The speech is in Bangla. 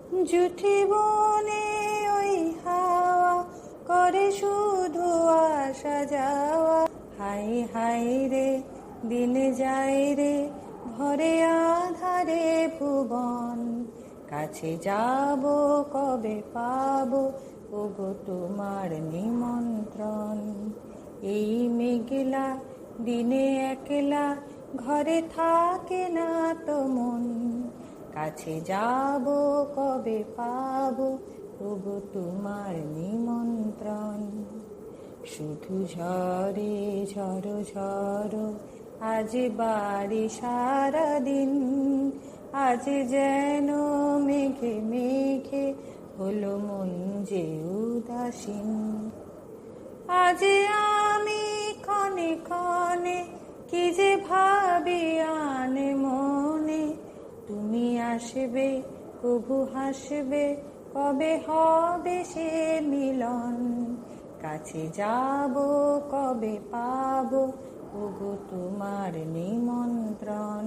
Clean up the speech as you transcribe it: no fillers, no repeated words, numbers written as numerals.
জুঠি বনে ওই হাওয়া করে শুধু আসা যাওয়া। হাই হাই রে দিন যায় রে ভরে আধারে ভুবন। কাছে যাব কবে পাবো ওগো তোমার নিমন্ত্রণ। এই মেঘলা দিনে একলা ঘরে থাকে না তো মন। কাছে যাব কবে পাবো ওগো তোমার নিমন্ত্রণ। শুধু ঝরে ঝড়ো ঝড়ো আজ বাড়ি সারাদিন। আজ যেন মেঘে মেঘে হলো মন যে উদাসীন। আজ আমি ক্ষণে ক্ষণে কি যে ভাবি আনে মনে। তুমি আসবে কবু হাসবে কবে হবে সে মিলন। কাছে যাব কবে পাবো ওগো তোমার নিমন্ত্রণ।